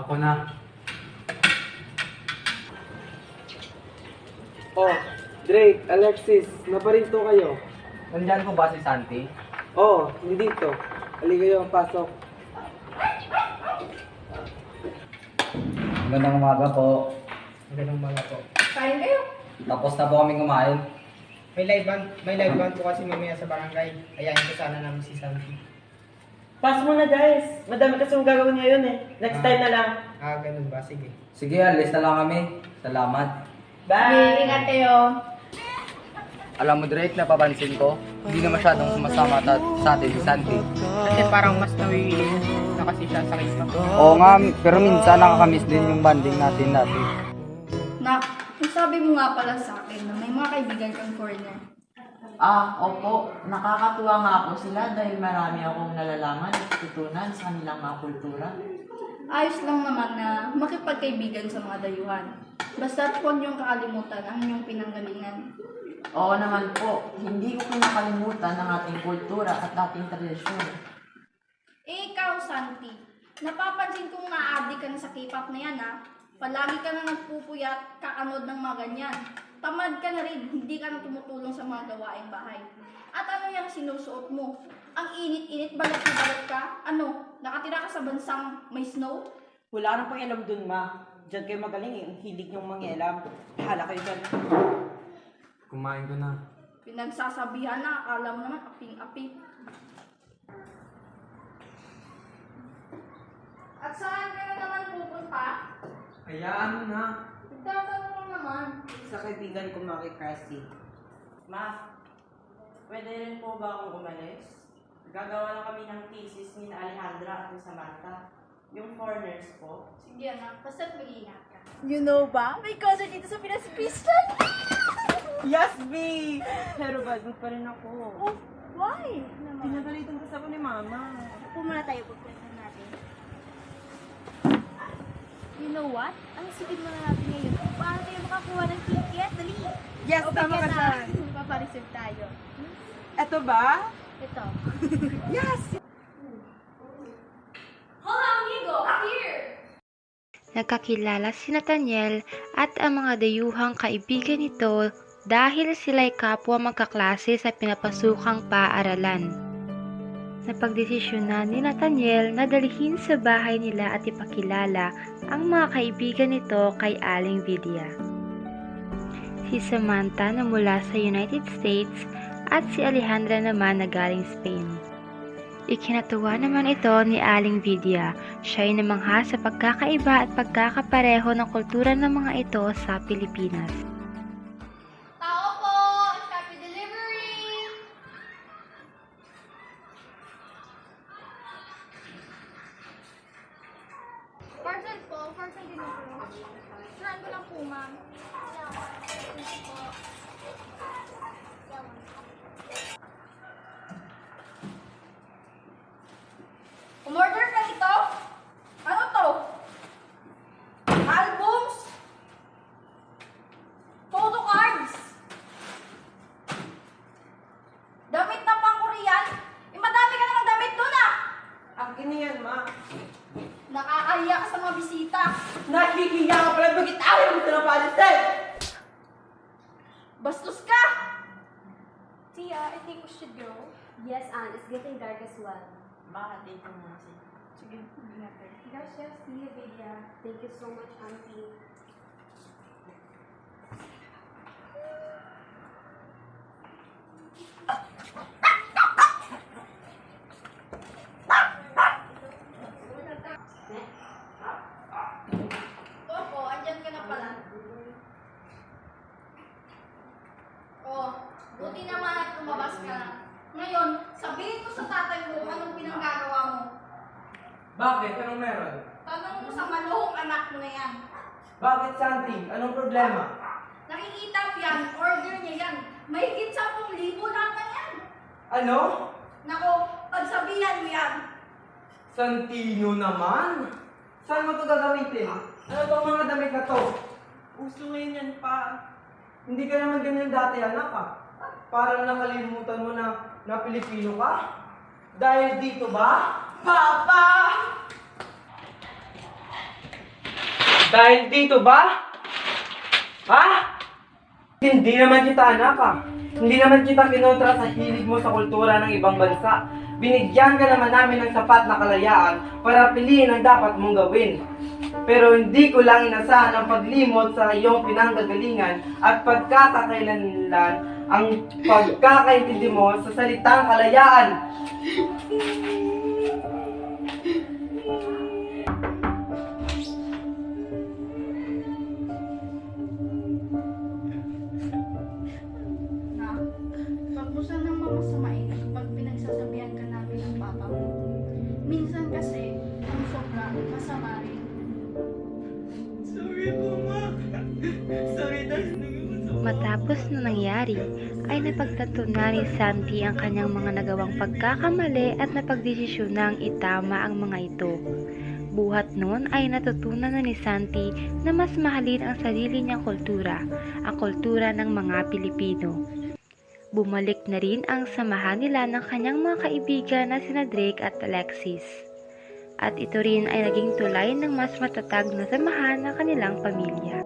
Ako na. Oh, Drake, Alexis, naparinto kayo. Nandyan ko ba si Santi? Oh, hindi to. Halika kayo, pasok. Magandang umaga po. Magandang mga po. Kain kayo. Tapos na po kami kumain. May live band po kasi mamaya sa barangay. Ayahin ko sana namin si Santi. Pass mo na guys. Madami kasi yung gagawin ngayon eh. Next time na lang. Ganun ba? Sige. Sige, alis na lang kami. Salamat. Bye! Ingat kayo. Alam mo, Drake, napapansin ko, hindi na masyadong sumasama sa atin si Santi. Kasi parang mas nawiwili na kasi siya sa kita. Oo nga, pero minsan nakakamiss din yung banding natin dati. Nak, sabi mo nga pala sa akin na may mga kaibigan kang foreigner. Opo. Nakakatuwa nga po sila dahil marami akong nalalaman at tutunan sa kanilang mga kultura. Ayos lang naman na makipagkaibigan sa mga dayuhan. Basta huwag niyong kakalimutan ang inyong pinanggalingan. Oo naman po. Hindi ko pinakalimutan ang ating kultura at ating tradisyon. Ikaw, Santi, napapansin kong na-addict ka na sa K-pop na yan, ha? Palagi ka na nagpupuyat, kakanood ng mga ganyan. Tamad ka na rin, hindi ka na tumutulong sa mga gawaing bahay. At ano yung sinusuot mo? Ang init-init, balat na balat ka? Ano, nakatira ka sa bansang may snow? Wala ka nang pakialam dun, ma. Diyan kayo magaling eh. Ang hilig niyong mangialam. Hala kayo dyan. Kumain ko na. Pinagsasabihan na, akala mo naman, aping-api. At saan ka na naman pupunta? Hayaan mo na. Nagtatanong lang naman. Sa kaibigan ko, Maki Krusty. Ma, pwede rin po ba akong umalis? Gagawa lang kami ng thesis ni Alejandra at ni Samantha. Yung foreigners po. Sige anak, basta't mag-iingat ka. You know ba? May concert dito sa Pinas Christian. Yes, B! Pero bad mood pa rin ako. Oh, why? Naman. Pinagalitan kasi ako ni Mama. Upo muna tayo, pagkwento natin. You know what? Ang sipid mo na natin ngayon. Paano tayo makakuha ng ticket? Dali! Yes, Okay tama ka na. dyan. Papareserve tayo. Eto ba? Ito. Yes! Hola amigo, here! Nagkakilala si Nathaniel at ang mga dayuhang kaibigan nito dahil sila'y kapwa magkaklase sa pinapasukang paaralan. Napagdesisyonan ni Nathaniel na dalhin sa bahay nila at ipakilala ang mga kaibigan nito kay Aling Vidya. Si Samantha na mula sa United States at si Alejandra naman na galing Spain. Ikinatuwa naman ito ni Aling Vidya. Siya ay namangha sa pagkakaiba at pagkakapareho ng kultura ng mga ito sa Pilipinas. Tao po! Happy delivery! Parcel po, parcel delivery. Saan ko lang po, ma'am. Umorder ka ito? Ano to? Albums? Photo cards? Damit na pang Korean? Madami ka namang damit doon ah! Akin na yan, Ma. Nakakahiya ka sa mga bisita. Nakikiya ka pala. Bakit ayaw mo ito na palitin? Bastos ka! Tia, I think we should go. Yes, Anne, it's getting dark as well. Bakit dito muna si... Sige, ingat tayo. Gracias, Tia Vidya. Thank you so much, Auntie. Opo, andyan ka na pala. Oh, buti naman at lumabas ka na. Ngayon, sabihin mo sa tatay mo anong pinanggagawa mo. Bakit? Anong meron? Tanong mo sa maluhong anak mo na yan. Bakit, Santi? Anong problema? Nakikita mo yan, order niya yan. Mahigit 10,000 lahat na yan. Ano? Nako, pagsabihan mo yan. Santino naman? Saan mo ito gagamitin? Ano tong mga damit na to? Uso ngayon yan, Pa. Hindi ka naman ganyan dati, anak ah. Parang nakalimutan mo na Pilipino ka? Dahil dito ba? Papa! Dahil dito ba? Ha? Hindi naman kita anak ah. Hindi naman kita kinontra sa hilig mo sa kultura ng ibang bansa. Binigyan ka naman namin ng sapat na kalayaan para piliin ang dapat mong gawin. Pero hindi ko lang inasahan ang paglimot sa iyong pinanggagalingan at pagkakakailanlan ang pagkakaintindi mo sa salitang kalayaan. Na, wag mo sanang mamasamain kapag pinagsasabihan ka namin ng papa mo. Minsan kasi, ang sobra, masama rin. Sorry po, ma. Sorry dahil Matapos na nangyari, ay napagtatunan ni Santi ang kanyang mga nagawang pagkakamali at napagdesisyon ng itama ang mga ito. Buhat nun ay natutunan na ni Santi na mas mahalin ang sarili niyang kultura, ang kultura ng mga Pilipino. Bumalik na rin ang samahan nila ng kanyang mga kaibigan na sina Drake at Alexis. At ito rin ay naging tulay ng mas matatag na samahan ng kanilang pamilya.